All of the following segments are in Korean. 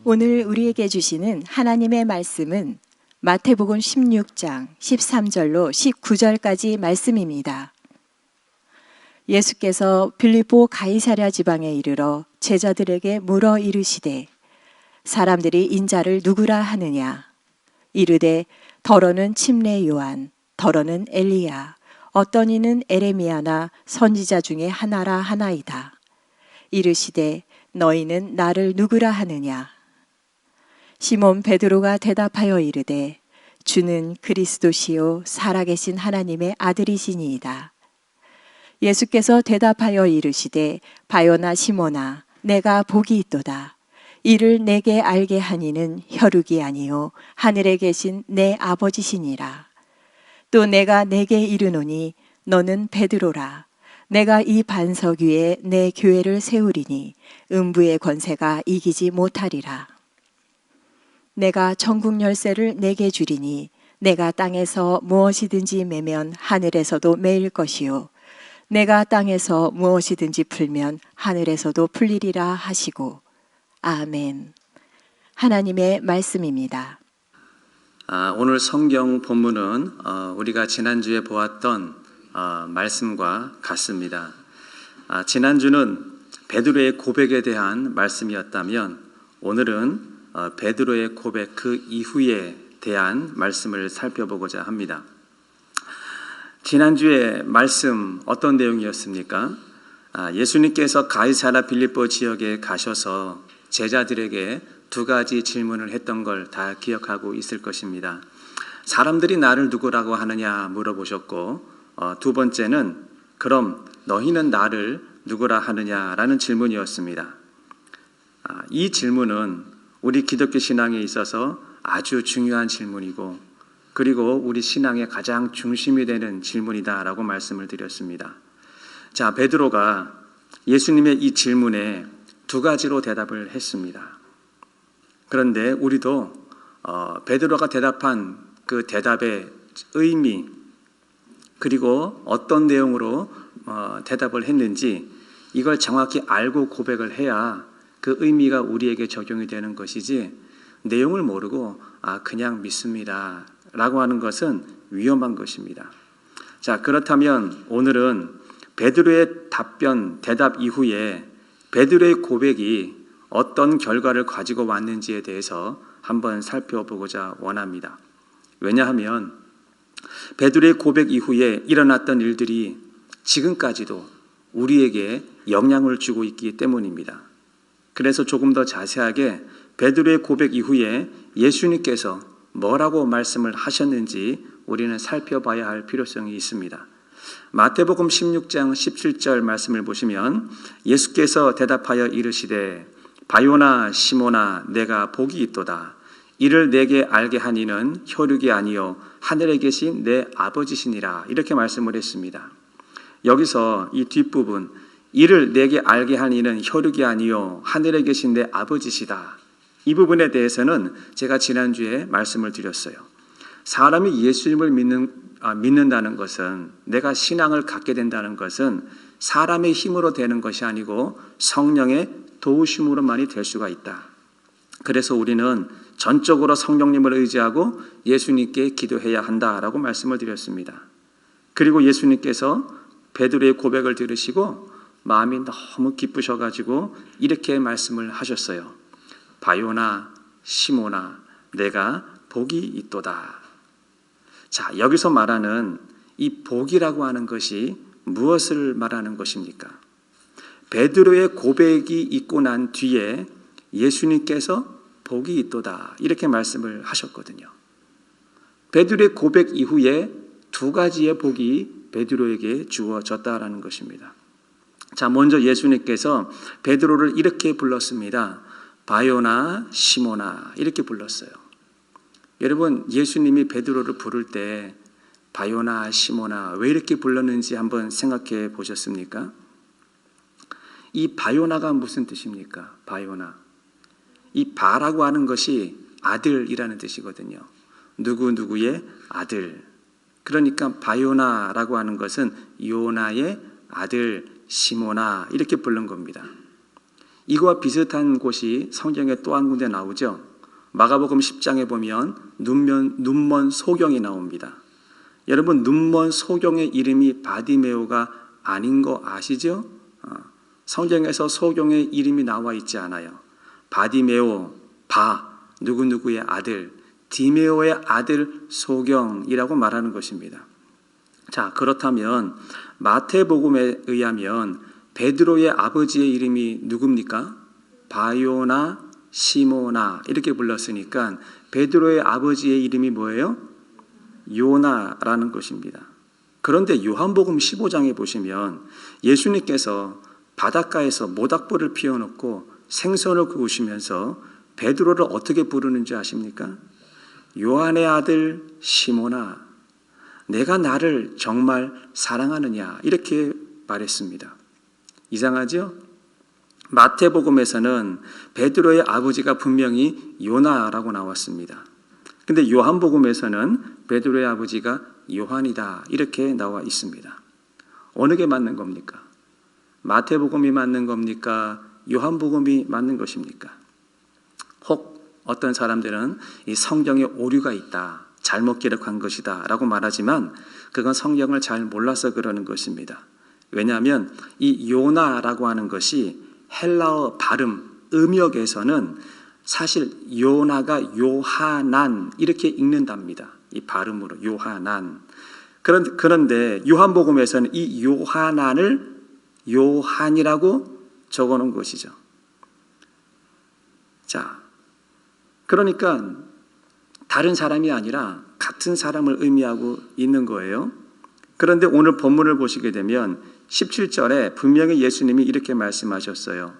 오늘 우리에게 주시는 하나님의 말씀은 마태복음 16장 13절로 19절까지 말씀입니다. 예수께서 빌립보 가이사랴 지방에 이르러 제자들에게 물어 이르시되 사람들이 인자를 누구라 하느냐? 이르되 더러는 침례 요한, 더러는 엘리야, 어떤 이는 에레미야나 선지자 중에 하나라 하나이다. 이르시되 너희는 나를 누구라 하느냐? 시몬 베드로가 대답하여 이르되 주는 그리스도시요 살아계신 하나님의 아들이시니이다. 예수께서 대답하여 이르시되 바요나 시몬아 내가 복이 있도다. 이를 내게 알게 하니는 혈육이 아니요 하늘에 계신 내 아버지시니라. 또 내가 내게 이르노니 너는 베드로라. 내가 이 반석 위에 내 교회를 세우리니 음부의 권세가 이기지 못하리라. 내가 천국 열쇠를 내게 주리니 내가 땅에서 무엇이든지 매면 하늘에서도 매일 것이요 내가 땅에서 무엇이든지 풀면 하늘에서도 풀리리라 하시고 아멘. 하나님의 말씀입니다. 오늘 성경 본문은 우리가 지난주에 보았던 말씀과 같습니다. 지난주는 베드로의 고백에 대한 말씀이었다면 오늘은 베드로의 고백 그 이후에 대한 말씀을 살펴보고자 합니다. 지난주에 말씀 어떤 내용이었습니까? 예수님께서 가이사랴 빌립보 지역에 가셔서 제자들에게 두 가지 질문을 했던 걸 다 기억하고 있을 것입니다. 사람들이 나를 누구라고 하느냐 물어보셨고 두 번째는 그럼 너희는 나를 누구라 하느냐라는 질문이었습니다. 이 질문은 우리 기독교 신앙에 있어서 아주 중요한 질문이고 그리고 우리 신앙의 가장 중심이 되는 질문이다라고 말씀을 드렸습니다. 자, 베드로가 예수님의 이 질문에 두 가지로 대답을 했습니다. 그런데 우리도 베드로가 대답한 그 대답의 의미 그리고 어떤 내용으로 대답을 했는지 이걸 정확히 알고 고백을 해야 그 의미가 우리에게 적용이 되는 것이지 내용을 모르고 그냥 믿습니다 라고 하는 것은 위험한 것입니다. 자, 그렇다면 오늘은 베드로의 대답 이후에 베드로의 고백이 어떤 결과를 가지고 왔는지에 대해서 한번 살펴보고자 원합니다. 왜냐하면 베드로의 고백 이후에 일어났던 일들이 지금까지도 우리에게 영향을 주고 있기 때문입니다. 그래서 조금 더 자세하게 베드로의 고백 이후에 예수님께서 뭐라고 말씀을 하셨는지 우리는 살펴봐야 할 필요성이 있습니다. 마태복음 16장 17절 말씀을 보시면 예수께서 대답하여 이르시되 바요나 시몬아 내가 복이 있도다. 이를 내게 알게 하니는 혈육이 아니요 하늘에 계신 내 아버지시니라. 이렇게 말씀을 했습니다. 여기서 이 뒷부분 이를 내게 알게 하니는 혈육이 아니요 하늘에 계신 내 아버지시다. 이 부분에 대해서는 제가 지난주에 말씀을 드렸어요. 사람이 예수님을 믿는다는 것은 내가 신앙을 갖게 된다는 것은 사람의 힘으로 되는 것이 아니고 성령의 도우심으로만이 될 수가 있다. 그래서 우리는 전적으로 성령님을 의지하고 예수님께 기도해야 한다라고 말씀을 드렸습니다. 그리고 예수님께서 베드로의 고백을 들으시고 마음이 너무 기쁘셔가지고 이렇게 말씀을 하셨어요. 바요나 시몬아 내가 복이 있도다. 자, 여기서 말하는 이 복이라고 하는 것이 무엇을 말하는 것입니까? 베드로의 고백이 있고 난 뒤에 예수님께서 복이 있도다 이렇게 말씀을 하셨거든요. 베드로의 고백 이후에 두 가지의 복이 베드로에게 주어졌다라는 것입니다. 자, 먼저 예수님께서 베드로를 이렇게 불렀습니다. 바요나 시몬아 이렇게 불렀어요. 여러분, 예수님이 베드로를 부를 때 바요나 시몬아 왜 이렇게 불렀는지 한번 생각해 보셨습니까? 이 바요나가 무슨 뜻입니까? 바요나. 이 바라고 하는 것이 아들이라는 뜻이거든요. 누구누구의 아들. 그러니까 바요나라고 하는 것은 요나의 아들 시모나 이렇게 부른 겁니다. 이거와 비슷한 곳이 성경에 또 한 군데 나오죠. 마가복음 10장에 보면 눈먼 소경이 나옵니다. 여러분, 눈먼 소경의 이름이 바디메오가 아닌 거 아시죠? 성경에서 소경의 이름이 나와 있지 않아요. 바디메오, 누구누구의 아들, 디메오의 아들 소경이라고 말하는 것입니다. 자, 그렇다면 마태복음에 의하면 베드로의 아버지의 이름이 누굽니까? 바요나 시모나 이렇게 불렀으니까 베드로의 아버지의 이름이 뭐예요? 요나라는 것입니다. 그런데 요한복음 15장에 보시면 예수님께서 바닷가에서 모닥불을 피워놓고 생선을 구우시면서 베드로를 어떻게 부르는지 아십니까? 요한의 아들 시모나, 내가 나를 정말 사랑하느냐 이렇게 말했습니다. 이상하죠? 마태복음에서는 베드로의 아버지가 분명히 요나라고 나왔습니다. 근데 요한복음에서는 베드로의 아버지가 요한이다 이렇게 나와 있습니다. 어느 게 맞는 겁니까? 마태복음이 맞는 겁니까? 요한복음이 맞는 것입니까? 혹 어떤 사람들은 이 성경에 오류가 있다, 잘못 기록한 것이다 라고 말하지만 그건 성경을 잘 몰라서 그러는 것입니다. 왜냐하면 이 요나라고 하는 것이 헬라어 발음, 음역에서는 사실 요나가 요하난 이렇게 읽는답니다. 이 발음으로 요하난. 그런데 요한복음에서는 이 요하난을 요한이라고 적어놓은 것이죠. 자, 그러니까 다른 사람이 아니라 같은 사람을 의미하고 있는 거예요. 그런데 오늘 본문을 보시게 되면 17절에 분명히 예수님이 이렇게 말씀하셨어요.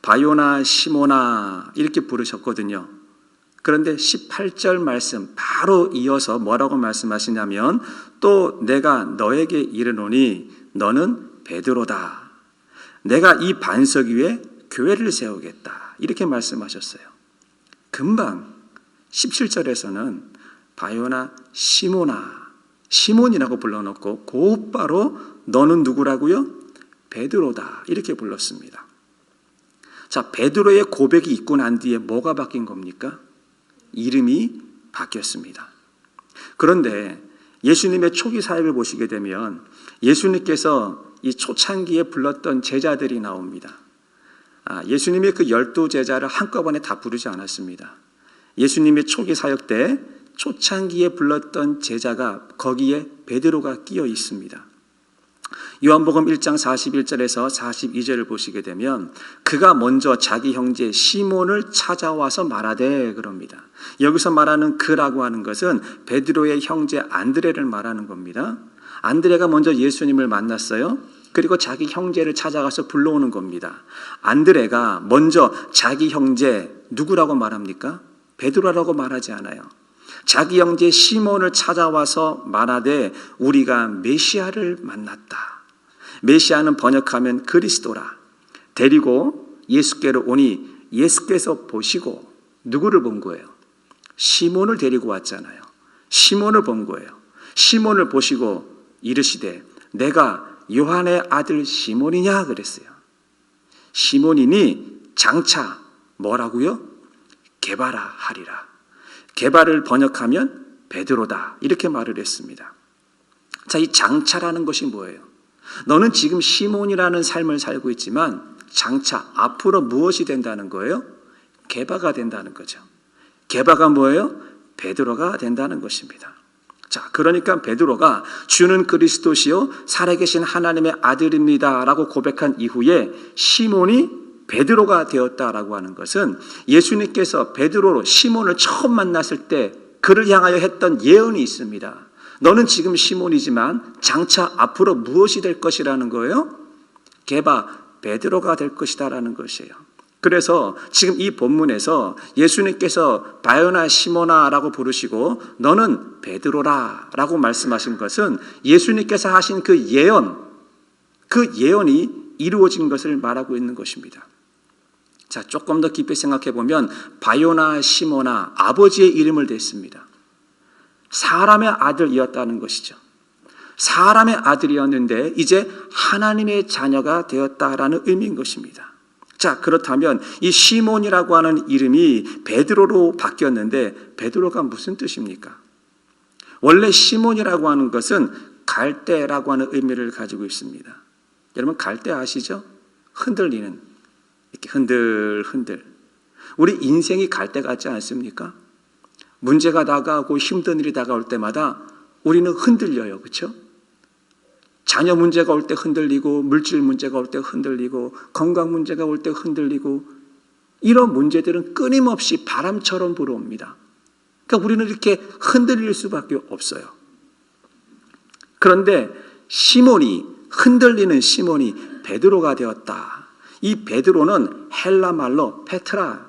바요나 시모나 이렇게 부르셨거든요. 그런데 18절 말씀 바로 이어서 뭐라고 말씀하시냐면 또 내가 너에게 이르노니 너는 베드로다. 내가 이 반석 위에 교회를 세우겠다. 이렇게 말씀하셨어요. 금방 17절에서는 바요나 시몬이라고 불러놓고 곧바로 너는 누구라고요? 베드로다 이렇게 불렀습니다. 자, 베드로의 고백이 있고 난 뒤에 뭐가 바뀐 겁니까? 이름이 바뀌었습니다. 그런데 예수님의 초기 사역을 보시게 되면 예수님께서 이 초창기에 불렀던 제자들이 나옵니다. 예수님의 그 12제자를 한꺼번에 다 부르지 않았습니다. 예수님의 초기 사역 때 초창기에 불렀던 제자가 거기에 베드로가 끼어 있습니다. 요한복음 1장 41절에서 42절을 보시게 되면 그가 먼저 자기 형제 시몬을 찾아와서 말하되 그럽니다. 여기서 말하는 그라고 하는 것은 베드로의 형제 안드레를 말하는 겁니다. 안드레가 먼저 예수님을 만났어요. 그리고 자기 형제를 찾아가서 불러오는 겁니다. 안드레가 먼저 자기 형제 누구라고 말합니까? 베드로라고 말하지 않아요. 자기 형제 시몬을 찾아와서 말하되 우리가 메시아를 만났다. 메시아는 번역하면 그리스도라. 데리고 예수께로 오니 예수께서 보시고 누구를 본 거예요? 시몬을 데리고 왔잖아요. 시몬을 본 거예요. 시몬을 보시고 이르시되 내가 요한의 아들 시몬이냐 그랬어요. 시몬이니 장차 뭐라고요? 게바라 하리라. 게바를 번역하면 베드로다 이렇게 말을 했습니다. 자, 이 장차라는 것이 뭐예요? 너는 지금 시몬이라는 삶을 살고 있지만 장차 앞으로 무엇이 된다는 거예요? 게바가 된다는 거죠. 게바가 뭐예요? 베드로가 된다는 것입니다. 자, 그러니까 베드로가 주는 그리스도시요 살아계신 하나님의 아들입니다 라고 고백한 이후에 시몬이 베드로가 되었다라고 하는 것은 예수님께서 베드로로 시몬을 처음 만났을 때 그를 향하여 했던 예언이 있습니다. 너는 지금 시몬이지만 장차 앞으로 무엇이 될 것이라는 거예요? 게바, 베드로가 될 것이다라는 것이에요. 그래서 지금 이 본문에서 예수님께서 바요나 시모나라고 부르시고 너는 베드로라라고 말씀하신 것은 예수님께서 하신 그 예언이 이루어진 것을 말하고 있는 것입니다. 자, 조금 더 깊이 생각해 보면 바요나 시모나 아버지의 이름을 댔습니다. 사람의 아들이었다는 것이죠. 사람의 아들이었는데 이제 하나님의 자녀가 되었다라는 의미인 것입니다. 자, 그렇다면 이 시몬이라고 하는 이름이 베드로로 바뀌었는데 베드로가 무슨 뜻입니까? 원래 시몬이라고 하는 것은 갈대라고 하는 의미를 가지고 있습니다. 여러분 갈대 아시죠? 흔들리는, 이렇게 흔들흔들. 우리 인생이 갈대 같지 않습니까? 문제가 다가오고 힘든 일이 다가올 때마다 우리는 흔들려요. 그렇죠? 자녀 문제가 올 때 흔들리고, 물질 문제가 올 때 흔들리고, 건강 문제가 올 때 흔들리고, 이런 문제들은 끊임없이 바람처럼 불어옵니다. 그러니까 우리는 이렇게 흔들릴 수밖에 없어요. 그런데 시몬이, 흔들리는 시몬이 베드로가 되었다. 이 베드로는 헬라 말로 페트라,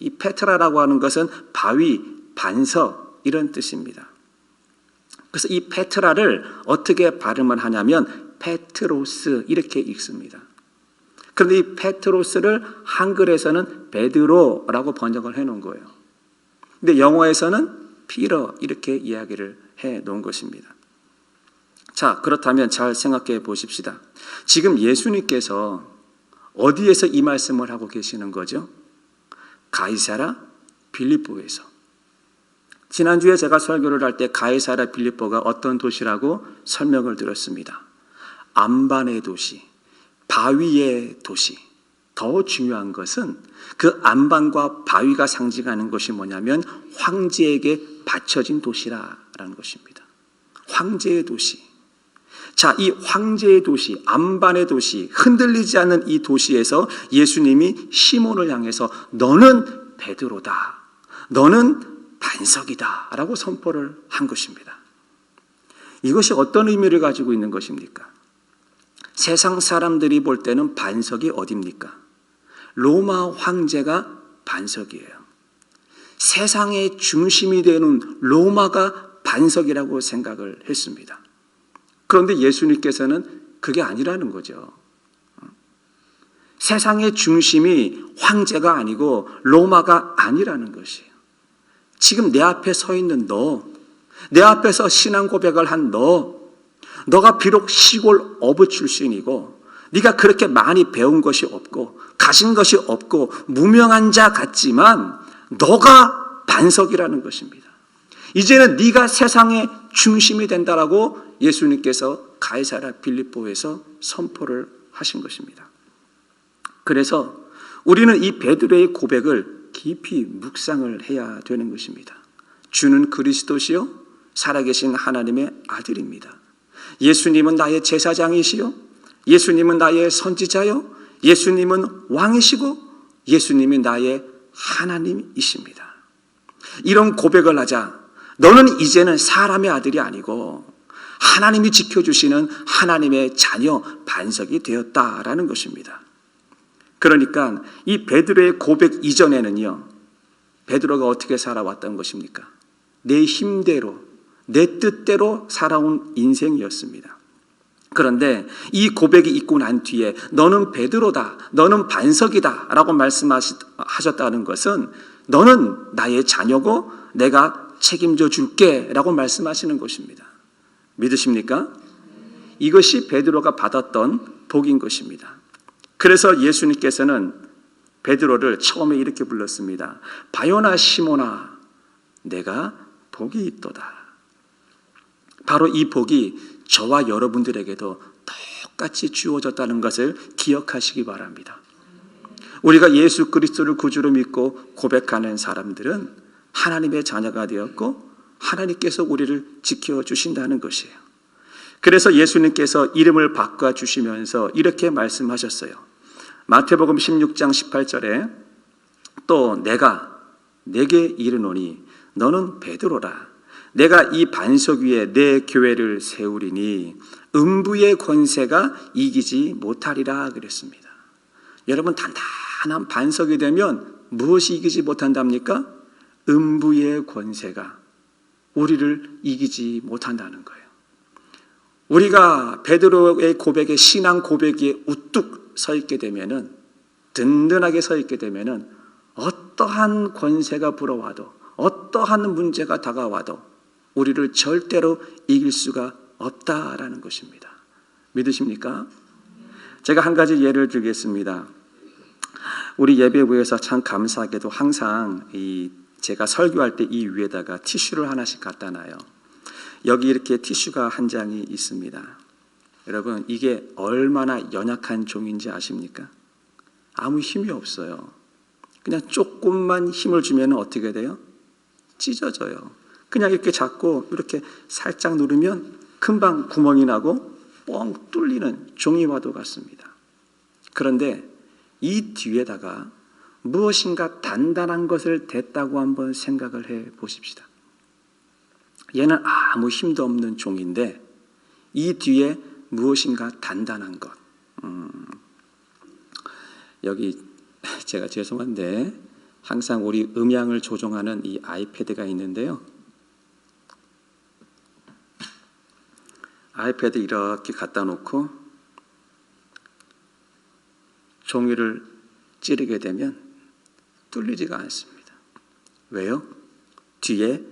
이 페트라라고 하는 것은 바위, 반석 이런 뜻입니다. 그래서 이 페트라를 어떻게 발음을 하냐면 페트로스 이렇게 읽습니다. 그런데 이 페트로스를 한글에서는 베드로라고 번역을 해놓은 거예요. 근데 영어에서는 피터 이렇게 이야기를 해놓은 것입니다. 자, 그렇다면 잘 생각해 보십시다. 지금 예수님께서 어디에서 이 말씀을 하고 계시는 거죠? 가이사라 빌립보에서. 지난주에 제가 설교를 할 때 가이사라 빌립보가 어떤 도시라고 설명을 드렸습니다. 안반의 도시, 바위의 도시. 더 중요한 것은 그 안반과 바위가 상징하는 것이 뭐냐면 황제에게 바쳐진 도시라는 것입니다. 황제의 도시. 자, 이 황제의 도시, 안반의 도시, 흔들리지 않는 이 도시에서 예수님이 시몬을 향해서 너는 베드로다. 너는 반석이다 라고 선포를 한 것입니다. 이것이 어떤 의미를 가지고 있는 것입니까? 세상 사람들이 볼 때는 반석이 어디입니까? 로마 황제가 반석이에요. 세상의 중심이 되는 로마가 반석이라고 생각을 했습니다. 그런데 예수님께서는 그게 아니라는 거죠. 세상의 중심이 황제가 아니고 로마가 아니라는 것이에요. 지금 내 앞에 서 있는 너, 내 앞에서 신앙 고백을 한 너가 비록 시골 어부 출신이고 네가 그렇게 많이 배운 것이 없고 가진 것이 없고 무명한 자 같지만 너가 반석이라는 것입니다. 이제는 네가 세상의 중심이 된다라고 예수님께서 가이사라 빌립보에서 선포를 하신 것입니다. 그래서 우리는 이 베드로의 고백을 깊이 묵상을 해야 되는 것입니다. 주는 그리스도시요 살아계신 하나님의 아들입니다. 예수님은 나의 제사장이시요 예수님은 나의 선지자요 예수님은 왕이시고 예수님이 나의 하나님이십니다. 이런 고백을 하자 너는 이제는 사람의 아들이 아니고 하나님이 지켜주시는 하나님의 자녀 반석이 되었다라는 것입니다. 그러니까 이 베드로의 고백 이전에는요, 베드로가 어떻게 살아왔던 것입니까? 내 힘대로, 내 뜻대로 살아온 인생이었습니다. 그런데 이 고백이 있고 난 뒤에 너는 베드로다, 너는 반석이다 라고 말씀하셨다는 것은 너는 나의 자녀고 내가 책임져 줄게 라고 말씀하시는 것입니다. 믿으십니까? 이것이 베드로가 받았던 복인 것입니다. 그래서 예수님께서는 베드로를 처음에 이렇게 불렀습니다. 바요나 시몬아, 내가 복이 있도다. 바로 이 복이 저와 여러분들에게도 똑같이 주어졌다는 것을 기억하시기 바랍니다. 우리가 예수 그리스도를 구주로 믿고 고백하는 사람들은 하나님의 자녀가 되었고 하나님께서 우리를 지켜주신다는 것이에요. 그래서 예수님께서 이름을 바꿔주시면서 이렇게 말씀하셨어요. 마태복음 16장 18절에 또 내가 내게 이르노니 너는 베드로라. 내가 이 반석 위에 내 교회를 세우리니 음부의 권세가 이기지 못하리라 그랬습니다. 여러분 단단한 반석이 되면 무엇이 이기지 못한답니까? 음부의 권세가 우리를 이기지 못한다는 거예요. 우리가 베드로의 고백에 신앙 고백에 우뚝 서 있게 되면은 든든하게 서 있게 되면은 어떠한 권세가 불어와도 어떠한 문제가 다가와도 우리를 절대로 이길 수가 없다라는 것입니다. 믿으십니까? 제가 한 가지 예를 들겠습니다. 우리 예배부에서 참 감사하게도 항상 제가 설교할 때 이 위에다가 티슈를 하나씩 갖다 놔요. 여기 이렇게 티슈가 한 장이 있습니다. 여러분, 이게 얼마나 연약한 종인지 아십니까? 아무 힘이 없어요. 그냥 조금만 힘을 주면 어떻게 돼요? 찢어져요. 그냥 이렇게 잡고 이렇게 살짝 누르면 금방 구멍이 나고 뻥 뚫리는 종이와도 같습니다. 그런데 이 뒤에다가 무엇인가 단단한 것을 댔다고 한번 생각을 해 보십시다. 얘는 아무 힘도 없는 종인데 이 뒤에 무엇인가 단단한 것. 여기 제가 죄송한데 항상 우리 음향을 조종하는 이 아이패드가 있는데요. 아이패드 이렇게 갖다 놓고 종이를 찌르게 되면 뚫리지가 않습니다. 왜요? 뒤에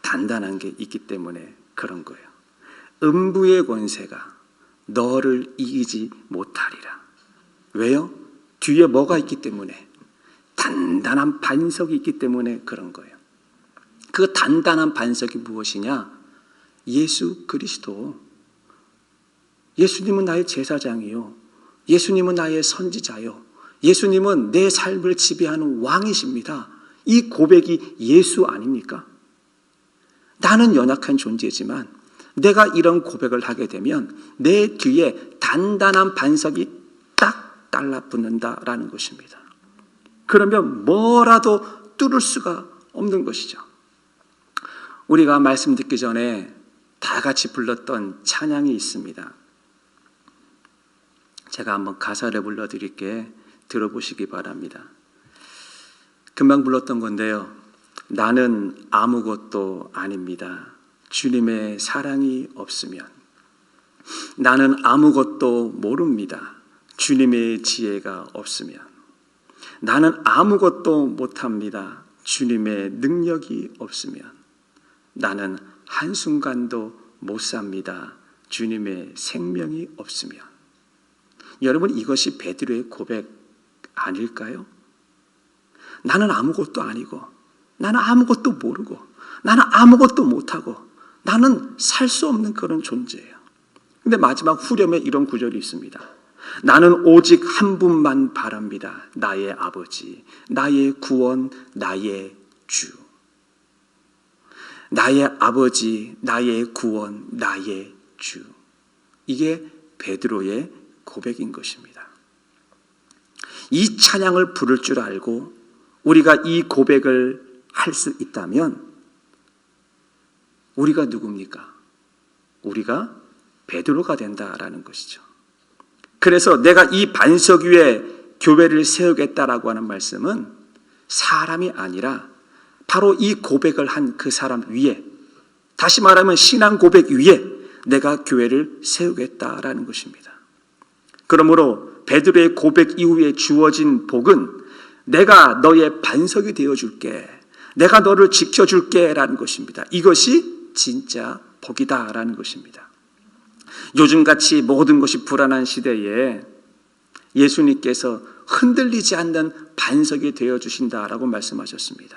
단단한 게 있기 때문에 그런 거예요. 음부의 권세가 너를 이기지 못하리라. 왜요? 뒤에 뭐가 있기 때문에? 단단한 반석이 있기 때문에 그런 거예요. 그 단단한 반석이 무엇이냐? 예수 그리스도. 예수님은 나의 제사장이요. 예수님은 나의 선지자요. 예수님은 내 삶을 지배하는 왕이십니다. 이 고백이 예수 아닙니까? 나는 연약한 존재지만 내가 이런 고백을 하게 되면 내 뒤에 단단한 반석이 딱 달라붙는다라는 것입니다. 그러면 뭐라도 뚫을 수가 없는 것이죠. 우리가 말씀 듣기 전에 다 같이 불렀던 찬양이 있습니다. 제가 한번 가사를 불러드릴게 들어보시기 바랍니다. 금방 불렀던 건데요. 나는 아무것도 아닙니다. 주님의 사랑이 없으면. 나는 아무것도 모릅니다. 주님의 지혜가 없으면. 나는 아무것도 못합니다. 주님의 능력이 없으면. 나는 한순간도 못 삽니다. 주님의 생명이 없으면. 여러분, 이것이 베드로의 고백 아닐까요? 나는 아무것도 아니고, 나는 아무것도 모르고, 나는 아무것도 못하고, 나는 살 수 없는 그런 존재예요. 근데 마지막 후렴에 이런 구절이 있습니다. 나는 오직 한 분만 바랍니다. 나의 아버지, 나의 구원, 나의 주. 나의 아버지, 나의 구원, 나의 주. 이게 베드로의 고백인 것입니다. 이 찬양을 부를 줄 알고 우리가 이 고백을 할 수 있다면 우리가 누굽니까? 우리가 베드로가 된다라는 것이죠. 그래서 내가 이 반석 위에 교회를 세우겠다라고 하는 말씀은 사람이 아니라 바로 이 고백을 한 그 사람 위에, 다시 말하면 신앙 고백 위에 내가 교회를 세우겠다라는 것입니다. 그러므로 베드로의 고백 이후에 주어진 복은 내가 너의 반석이 되어줄게, 내가 너를 지켜줄게 라는 것입니다. 이것이 진짜 복이다라는 것입니다. 요즘같이 모든 것이 불안한 시대에 예수님께서 흔들리지 않는 반석이 되어주신다라고 말씀하셨습니다.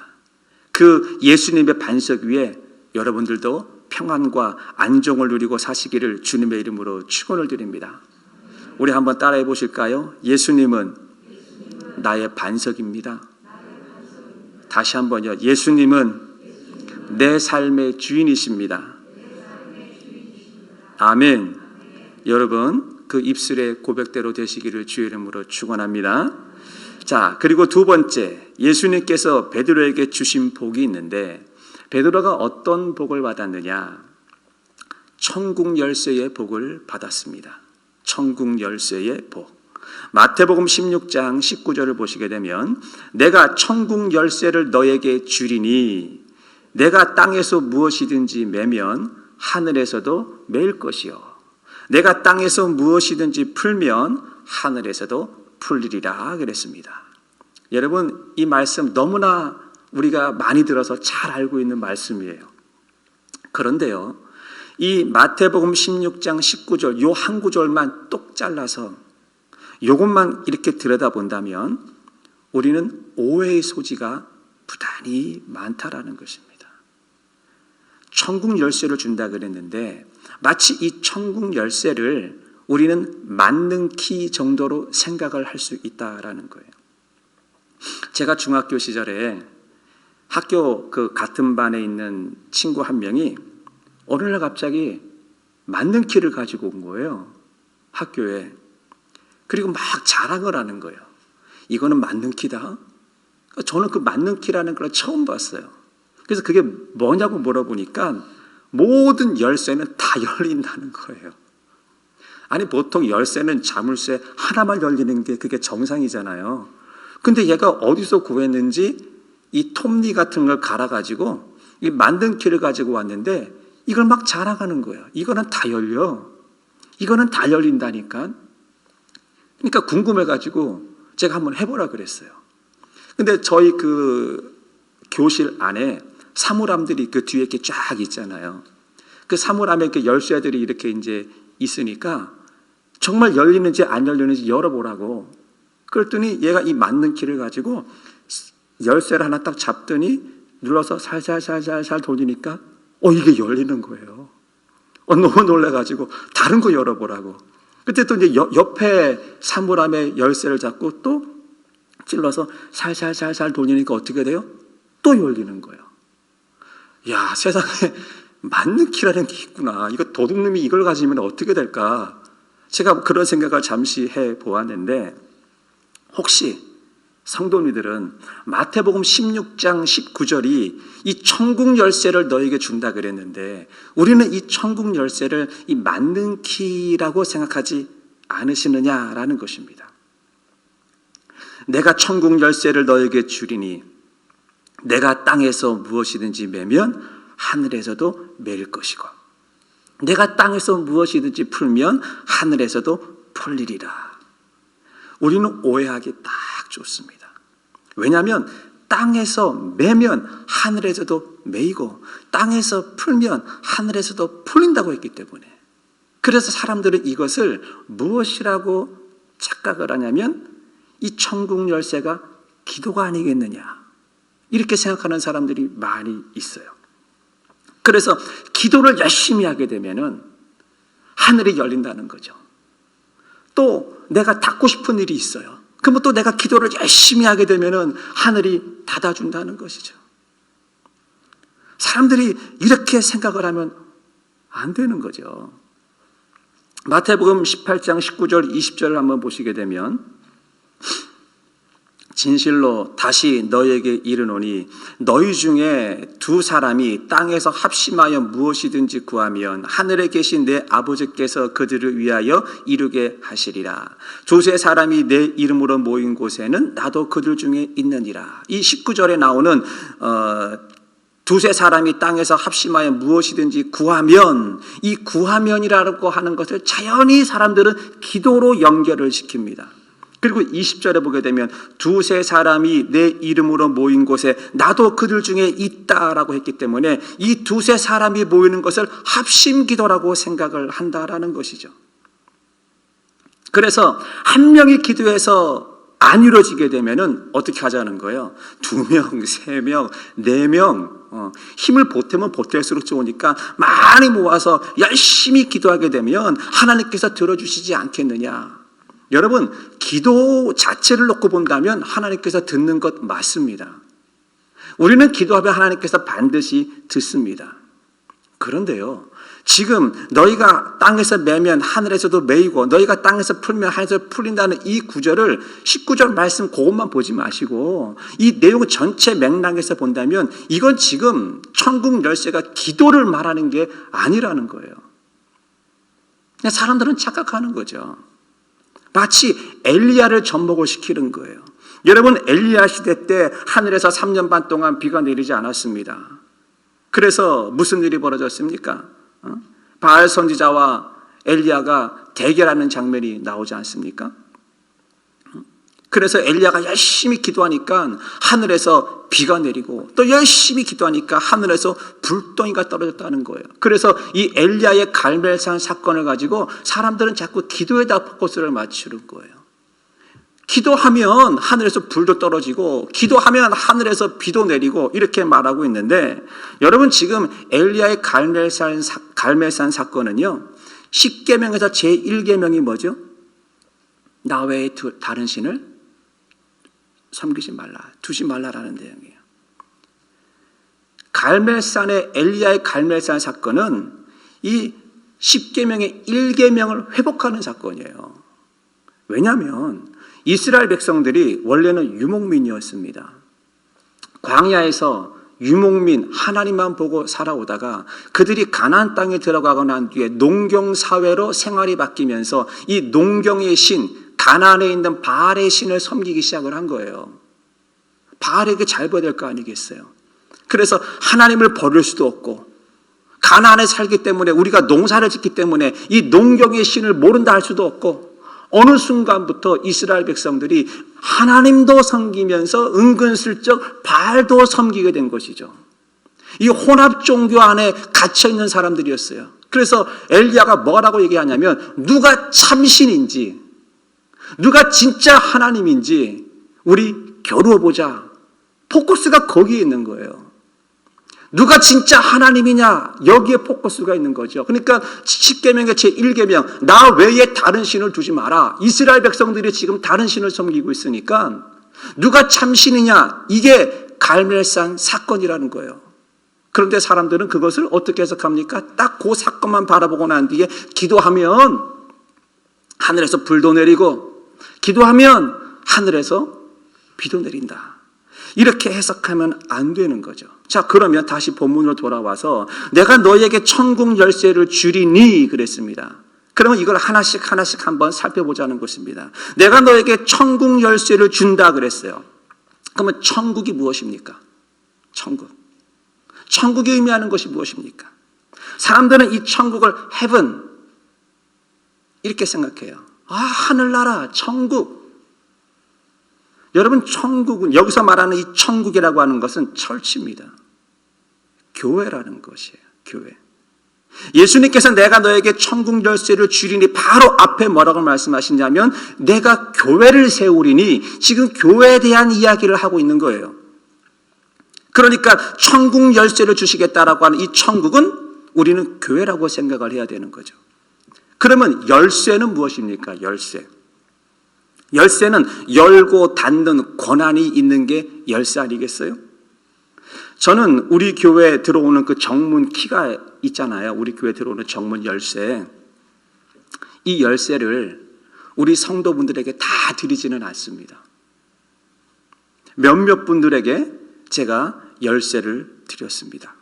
그 예수님의 반석 위에 여러분들도 평안과 안정을 누리고 사시기를 주님의 이름으로 축원을 드립니다. 우리 한번 따라해 보실까요? 예수님은 나의 반석입니다. 다시 한번요. 예수님은 내 삶의 주인이십니다. 아멘. 여러분, 그 입술의 고백대로 되시기를 주의 이름으로 축원합니다. 자, 그리고 두 번째, 예수님께서 베드로에게 주신 복이 있는데 베드로가 어떤 복을 받았느냐? 천국 열쇠의 복을 받았습니다. 천국 열쇠의 복. 마태복음 16장 19절을 보시게 되면 내가 천국 열쇠를 너에게 주리니 내가 땅에서 무엇이든지 매면 하늘에서도 매일 것이요 내가 땅에서 무엇이든지 풀면 하늘에서도 풀리리라 그랬습니다. 여러분, 이 말씀 너무나 우리가 많이 들어서 잘 알고 있는 말씀이에요. 그런데요, 이 마태복음 16장 19절 요 한 구절만 똑 잘라서 요것만 이렇게 들여다본다면 우리는 오해의 소지가 부단히 많다라는 것입니다. 천국 열쇠를 준다 그랬는데 마치 이 천국 열쇠를 우리는 만능 키 정도로 생각을 할 수 있다라는 거예요. 제가 중학교 시절에 학교 그 같은 반에 있는 친구 한 명이 어느 날 갑자기 만능 키를 가지고 온 거예요. 학교에. 그리고 막 자랑을 하는 거예요. 이거는 만능 키다. 저는 그 만능 키라는 걸 처음 봤어요. 그래서 그게 뭐냐고 물어보니까 모든 열쇠는 다 열린다는 거예요. 아니 보통 열쇠는 자물쇠 하나만 열리는 게 그게 정상이잖아요. 근데 얘가 어디서 구했는지 이 톱니 같은 걸 갈아가지고 이 만든 키를 가지고 왔는데 이걸 막 자랑하는 거예요. 이거는 다 열려. 이거는 다 열린다니까. 그러니까 궁금해가지고 제가 한번 해보라 그랬어요. 근데 저희 그 교실 안에 사물함들이 그 뒤에 이렇게 쫙 있잖아요. 그 사물함에 이렇게 열쇠들이 이렇게 이제 있으니까 정말 열리는지 안 열리는지 열어보라고. 그랬더니 얘가 이 맞는 키를 가지고 열쇠를 하나 딱 잡더니 눌러서 살살살살살 돌리니까 이게 열리는 거예요. 너무 놀라가지고 다른 거 열어보라고. 그때 또 이제 옆에 사물함에 열쇠를 잡고 또 찔러서 살살살살 돌리니까 어떻게 돼요? 또 열리는 거예요. 야, 세상에 맞는 키라는 게 있구나. 이거 도둑놈이 이걸 가지면 어떻게 될까? 제가 그런 생각을 잠시 해 보았는데 혹시 성도님들은 마태복음 16장 19절이 이 천국 열쇠를 너에게 준다 그랬는데 우리는 이 천국 열쇠를 이 맞는 키라고 생각하지 않으시느냐라는 것입니다. 내가 천국 열쇠를 너에게 주리니 내가 땅에서 무엇이든지 매면 하늘에서도 매일 것이고 내가 땅에서 무엇이든지 풀면 하늘에서도 풀리리라. 우리는 오해하기 딱 좋습니다. 왜냐하면 땅에서 매면 하늘에서도 매이고 땅에서 풀면 하늘에서도 풀린다고 했기 때문에 그래서 사람들은 이것을 무엇이라고 착각을 하냐면 이 천국 열쇠가 기도가 아니겠느냐 이렇게 생각하는 사람들이 많이 있어요. 그래서 기도를 열심히 하게 되면은 하늘이 열린다는 거죠. 또 내가 닫고 싶은 일이 있어요. 그러면 또 내가 기도를 열심히 하게 되면은 하늘이 닫아준다는 것이죠. 사람들이 이렇게 생각을 하면 안 되는 거죠. 마태복음 18장 19절 20절을 한번 보시게 되면 진실로 다시 너희에게 이르노니 너희 중에 두 사람이 땅에서 합심하여 무엇이든지 구하면 하늘에 계신 내 아버지께서 그들을 위하여 이루게 하시리라. 두세 사람이 내 이름으로 모인 곳에는 나도 그들 중에 있느니라. 이 19절에 나오는 두세 사람이 땅에서 합심하여 무엇이든지 구하면 이 구하면이라고 하는 것을 자연히 사람들은 기도로 연결을 시킵니다. 그리고 20절에 보게 되면 두세 사람이 내 이름으로 모인 곳에 나도 그들 중에 있다라고 했기 때문에 이 두세 사람이 모이는 것을 합심기도라고 생각을 한다라는 것이죠. 그래서 한 명이 기도해서 안 이루어지게 되면은 어떻게 하자는 거예요? 2명, 3명, 4명 힘을 보태면 보탤수록 좋으니까 많이 모아서 열심히 기도하게 되면 하나님께서 들어주시지 않겠느냐. 여러분 기도 자체를 놓고 본다면 하나님께서 듣는 것 맞습니다. 우리는 기도하면 하나님께서 반드시 듣습니다. 그런데요 지금 너희가 땅에서 매면 하늘에서도 매이고 너희가 땅에서 풀면 하늘에서 풀린다는 이 구절을 19절 말씀 그것만 보지 마시고 이 내용 전체 맥락에서 본다면 이건 지금 천국 열쇠가 기도를 말하는 게 아니라는 거예요. 그냥 사람들은 착각하는 거죠. 마치 엘리야를 접목을 시키는 거예요. 여러분 엘리야 시대 때 하늘에서 3년 반 동안 비가 내리지 않았습니다. 그래서 무슨 일이 벌어졌습니까? 바알 선지자와 엘리야가 대결하는 장면이 나오지 않습니까? 그래서 엘리야가 열심히 기도하니까 하늘에서 비가 내리고 또 열심히 기도하니까 하늘에서 불덩이가 떨어졌다는 거예요. 그래서 이 엘리야의 갈멜산 사건을 가지고 사람들은 자꾸 기도에다 포커스를 맞추는 거예요. 기도하면 하늘에서 불도 떨어지고 기도하면 하늘에서 비도 내리고 이렇게 말하고 있는데, 여러분 지금 엘리야의 갈멜산 사건은요, 10계명에서 제1계명이 뭐죠? 나 외에 다른 신을 섬기지 말라, 두지 말라라는 내용이에요. 갈멜산의 엘리야의 갈멜산 사건은 이 10계명의 1계명을 회복하는 사건이에요. 왜냐하면 이스라엘 백성들이 원래는 유목민이었습니다. 광야에서 유목민, 하나님만 보고 살아오다가 그들이 가나안 땅에 들어가고 난 뒤에 농경 사회로 생활이 바뀌면서 이 농경의 신, 가나안에 있는 바알의 신을 섬기기 시작을 한 거예요. 바알에게 잘 보여야 될 거 아니겠어요? 그래서 하나님을 버릴 수도 없고, 가나안에 살기 때문에, 우리가 농사를 짓기 때문에 이 농경의 신을 모른다 할 수도 없고, 어느 순간부터 이스라엘 백성들이 하나님도 섬기면서 은근슬쩍 바알도 섬기게 된 것이죠. 이 혼합 종교 안에 갇혀있는 사람들이었어요. 그래서 엘리야가 뭐라고 얘기하냐면, 누가 참신인지, 누가 진짜 하나님인지 우리 겨루어보자. 포커스가 거기에 있는 거예요. 누가 진짜 하나님이냐, 여기에 포커스가 있는 거죠. 그러니까 10계명의 제1계명, 나 외에 다른 신을 두지 마라. 이스라엘 백성들이 지금 다른 신을 섬기고 있으니까 누가 참신이냐, 이게 갈멜산 사건이라는 거예요. 그런데 사람들은 그것을 어떻게 해석합니까? 딱 그 사건만 바라보고 난 뒤에 기도하면 하늘에서 불도 내리고, 기도하면 하늘에서 비도 내린다, 이렇게 해석하면 안 되는 거죠. 자, 그러면 다시 본문으로 돌아와서 내가 너에게 천국 열쇠를 주리니 그랬습니다. 그러면 이걸 하나씩 한번 살펴보자는 것입니다. 내가 너에게 천국 열쇠를 준다 그랬어요. 그러면 천국이 무엇입니까? 천국이 의미하는 것이 무엇입니까? 사람들은 이 천국을 heaven 이렇게 생각해요. 아, 하늘나라, 천국. 여러분, 천국은, 여기서 말하는 이 천국이라고 하는 것은 철치입니다. 교회라는 것이에요. 교회. 예수님께서 내가 너에게 천국 열쇠를 주리니 바로 앞에 뭐라고 말씀하시냐면, 내가 교회를 세우리니, 지금 교회에 대한 이야기를 하고 있는 거예요. 그러니까 천국 열쇠를 주시겠다라고 하는 이 천국은 우리는 교회라고 생각을 해야 되는 거죠. 그러면 열쇠는 무엇입니까? 열쇠는 열고 닫는 권한이 있는 게 열쇠 아니겠어요? 저는 우리 교회에 들어오는 그 정문 키가 있잖아요. 우리 교회에 들어오는 정문 열쇠. 이 열쇠를 우리 성도분들에게 다 드리지는 않습니다. 몇몇 분들에게 제가 열쇠를 드렸습니다.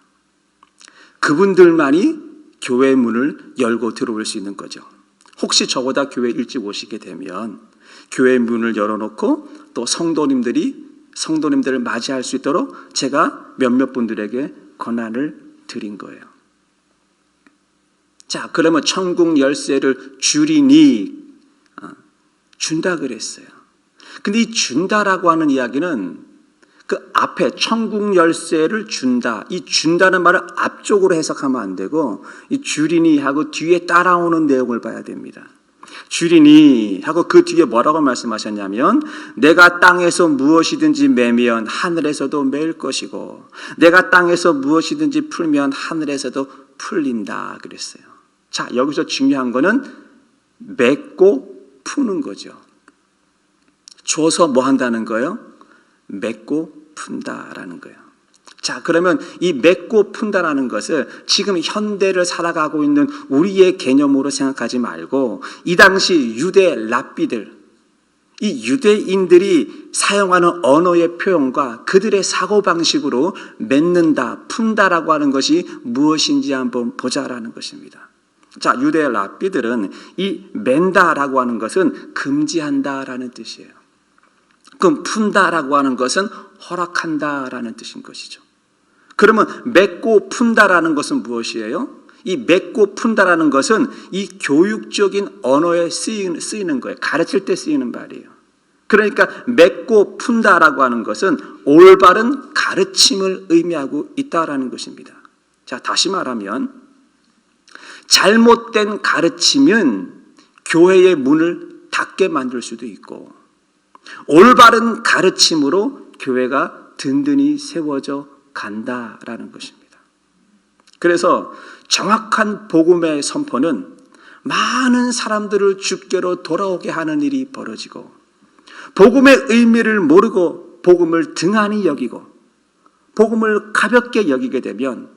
그분들만이 교회 문을 열고 들어올 수 있는 거죠. 혹시 저보다 교회 일찍 오시게 되면 교회 문을 열어놓고 또 성도님들을 맞이할 수 있도록 제가 몇몇 분들에게 권한을 드린 거예요. 자, 그러면 천국 열쇠를 주리니, 준다 그랬어요. 근데 이 준다라고 하는 이야기는 그 앞에 천국 열쇠를 준다, 이 준다는 말을 앞쪽으로 해석하면 안 되고, 이 주리니 하고 뒤에 따라오는 내용을 봐야 됩니다. 주리니 하고 그 뒤에 뭐라고 말씀하셨냐면, 내가 땅에서 무엇이든지 매면 하늘에서도 매일 것이고, 내가 땅에서 무엇이든지 풀면 하늘에서도 풀린다 그랬어요. 자, 여기서 중요한 거는 맺고 푸는 거죠. 줘서 뭐 한다는 거예요? 맺고 푼다라는 거예요. 자, 그러면 이 맺고 푼다라는 것을 지금 현대를 살아가고 있는 우리의 개념으로 생각하지 말고, 이 당시 유대 랍비들, 이 유대인들이 사용하는 언어의 표현과 그들의 사고방식으로 맺는다, 푼다라고 하는 것이 무엇인지 한번 보자라는 것입니다. 자, 유대 랍비들은 이 멘다라고 하는 것은 금지한다라는 뜻이에요. 그럼 푼다라고 하는 것은 허락한다라는 뜻인 것이죠. 그러면 맺고 푼다라는 것은 무엇이에요? 이 맺고 푼다라는 것은 이 교육적인 언어에 쓰이는 거예요. 가르칠 때 쓰이는 말이에요. 그러니까 맺고 푼다라고 하는 것은 올바른 가르침을 의미하고 있다라는 것입니다. 자, 다시 말하면 잘못된 가르침은 교회의 문을 닫게 만들 수도 있고, 올바른 가르침으로 교회가 든든히 세워져 간다라는 것입니다. 그래서 정확한 복음의 선포는 많은 사람들을 주께로 돌아오게 하는 일이 벌어지고, 복음의 의미를 모르고 복음을 등한히 여기고 복음을 가볍게 여기게 되면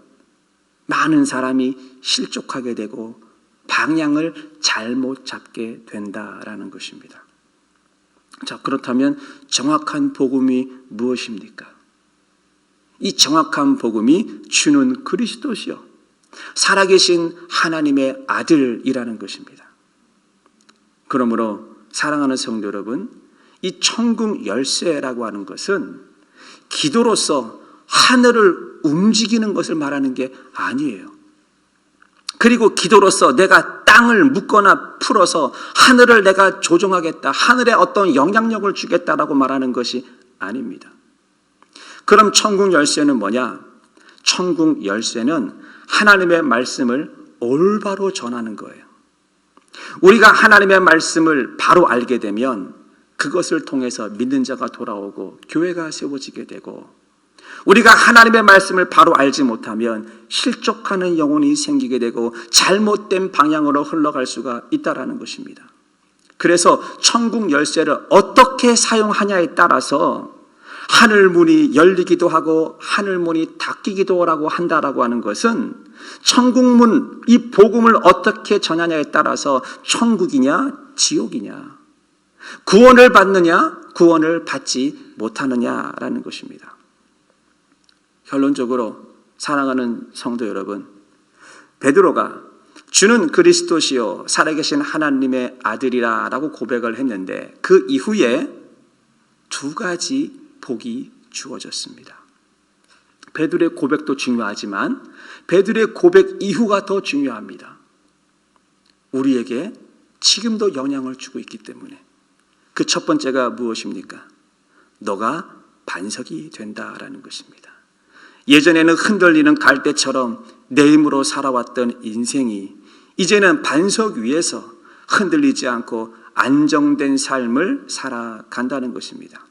많은 사람이 실족하게 되고 방향을 잘못 잡게 된다라는 것입니다. 자, 그렇다면 정확한 복음이 무엇입니까? 이 정확한 복음이 주는 그리스도시요 살아계신 하나님의 아들이라는 것입니다. 그러므로 사랑하는 성도 여러분, 이 천국 열쇠라고 하는 것은 기도로서 하늘을 움직이는 것을 말하는 게 아니에요. 그리고 기도로서 내가 땅을 묶거나 풀어서 하늘을 내가 조종하겠다, 하늘에 어떤 영향력을 주겠다라고 말하는 것이 아닙니다. 그럼 천국 열쇠는 뭐냐? 천국 열쇠는 하나님의 말씀을 올바로 전하는 거예요. 우리가 하나님의 말씀을 바로 알게 되면 그것을 통해서 믿는 자가 돌아오고 교회가 세워지게 되고, 우리가 하나님의 말씀을 바로 알지 못하면 실족하는 영혼이 생기게 되고 잘못된 방향으로 흘러갈 수가 있다는 것입니다. 그래서 천국 열쇠를 어떻게 사용하냐에 따라서 하늘 문이 열리기도 하고 하늘 문이 닫히기도 하고 한다라고 하는 것은, 천국 문, 이 복음을 어떻게 전하냐에 따라서 천국이냐 지옥이냐, 구원을 받느냐 구원을 받지 못하느냐라는 것입니다. 결론적으로 사랑하는 성도 여러분, 베드로가 주는 그리스도시요 살아계신 하나님의 아들이라고 고백을 했는데 그 이후에 두 가지 복이 주어졌습니다. 베드로의 고백도 중요하지만 베드로의 고백 이후가 더 중요합니다. 우리에게 지금도 영향을 주고 있기 때문에. 그 첫 번째가 무엇입니까? 너가 반석이 된다라는 것입니다. 예전에는 흔들리는 갈대처럼 내 힘으로 살아왔던 인생이 이제는 반석 위에서 흔들리지 않고 안정된 삶을 살아간다는 것입니다.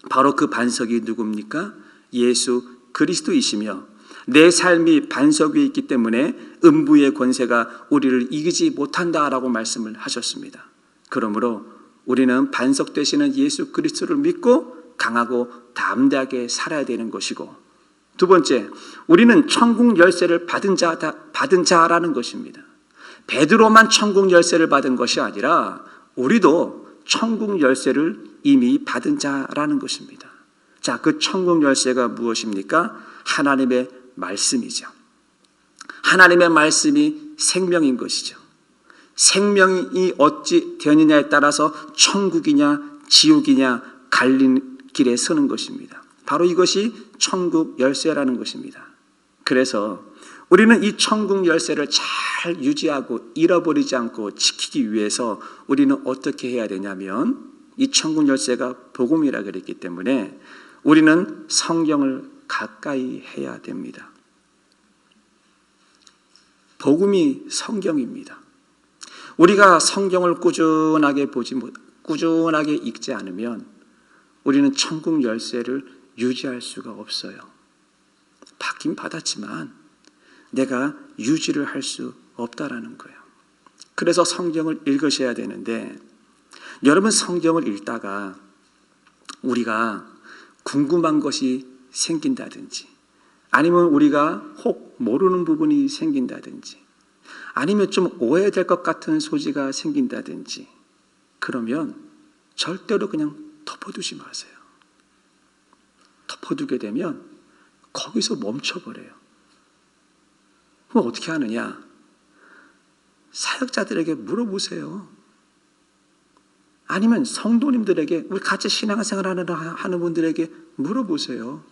바로 그 반석이 누굽니까? 예수 그리스도이시며, 내 삶이 반석 위에 있기 때문에 음부의 권세가 우리를 이기지 못한다라고 말씀을 하셨습니다. 그러므로 우리는 반석 되시는 예수 그리스도를 믿고 강하고 담대하게 살아야 되는 것이고, 두 번째, 우리는 천국 열쇠를 받은 자라는 것입니다. 베드로만 천국 열쇠를 받은 것이 아니라 우리도 천국 열쇠를 이미 받은 자라는 것입니다. 자, 그 천국 열쇠가 무엇입니까? 하나님의 말씀이죠. 하나님의 말씀이 생명인 것이죠. 생명이 어찌 되느냐에 따라서 천국이냐 지옥이냐 갈린 길에 서는 것입니다. 바로 이것이 천국 열쇠라는 것입니다. 그래서 우리는 이 천국 열쇠를 잘 유지하고 잃어버리지 않고 지키기 위해서 우리는 어떻게 해야 되냐면, 이 천국 열쇠가 복음이라 그랬기 때문에 우리는 성경을 가까이 해야 됩니다. 복음이 성경입니다. 우리가 성경을 꾸준하게 읽지 않으면 우리는 천국 열쇠를 유지할 수가 없어요. 받긴 받았지만 내가 유지를 할 수 없다라는 거예요. 그래서 성경을 읽으셔야 되는데, 여러분 성경을 읽다가 우리가 궁금한 것이 생긴다든지, 아니면 우리가 혹 모르는 부분이 생긴다든지, 아니면 좀 오해될 것 같은 소지가 생긴다든지, 그러면 절대로 그냥 덮어두지 마세요. 덮어두게 되면 거기서 멈춰버려요. 그럼 어떻게 하느냐? 사역자들에게 물어보세요. 아니면 성도님들에게, 우리 같이 신앙생활 하는 분들에게 물어보세요.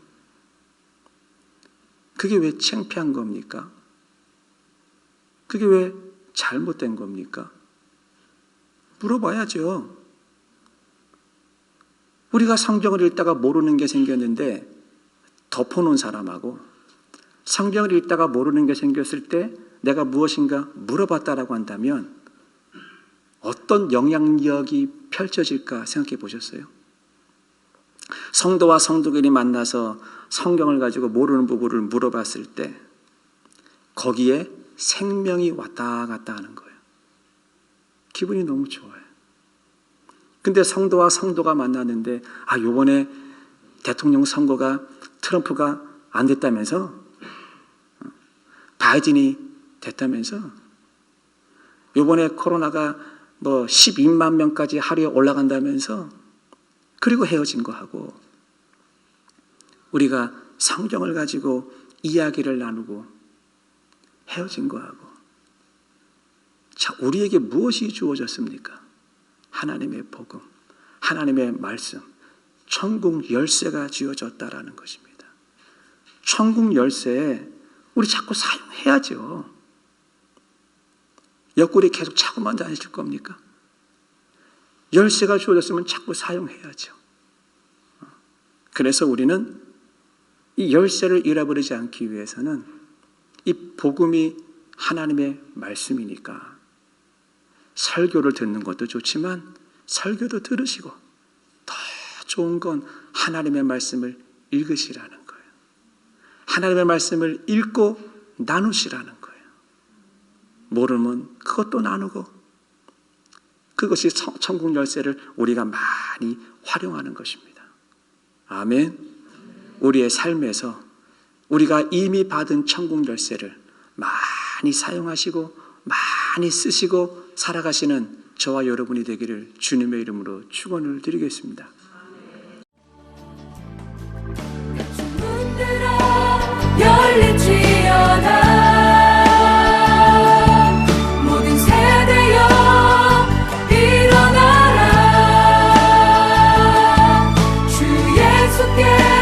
그게 왜 창피한 겁니까? 그게 왜 잘못된 겁니까? 물어봐야죠. 우리가 성경을 읽다가 모르는 게 생겼는데 덮어놓은 사람하고, 성경을 읽다가 모르는 게 생겼을 때 내가 무엇인가 물어봤다라고 한다면 어떤 영향력이 펼쳐질까 생각해 보셨어요? 성도와 성도끼리 만나서 성경을 가지고 모르는 부분을 물어봤을 때 거기에 생명이 왔다 갔다 하는 거예요. 기분이 너무 좋아요. 근데 성도와 성도가 만났는데 요번에 대통령 선거가 트럼프가 안 됐다면서? 바이든이 됐다면서? 요번에 코로나가 12만 명까지 하루에 올라간다면서? 그리고 헤어진 거 하고 우리가 성경을 가지고 이야기를 나누고 헤어진 거 하고 자, 우리에게 무엇이 주어졌습니까? 하나님의 복음, 하나님의 말씀, 천국 열쇠가 주어졌다라는 것입니다. 천국 열쇠 우리 자꾸 사용해야죠. 옆구리 계속 차고만 다니실 겁니까? 열쇠가 주어졌으면 자꾸 사용해야죠. 그래서 우리는 이 열쇠를 잃어버리지 않기 위해서는 이 복음이 하나님의 말씀이니까 설교를 듣는 것도 좋지만 설교도 들으시고 더 좋은 건 하나님의 말씀을 읽으시라는 거예요. 하나님의 말씀을 읽고 나누시라는 거예요. 모르면 그것도 나누고 그것이 천국 열쇠를 우리가 많이 활용하는 것입니다. 아멘. 우리의 삶에서 우리가 이미 받은 천국 열쇠를 많이 사용하시고 많이 쓰시고 살아가시는 저와 여러분이 되기를 주님의 이름으로 축원을 드리겠습니다. 문들아 열릴지어다 모든 세대여 일어나라 주 예수께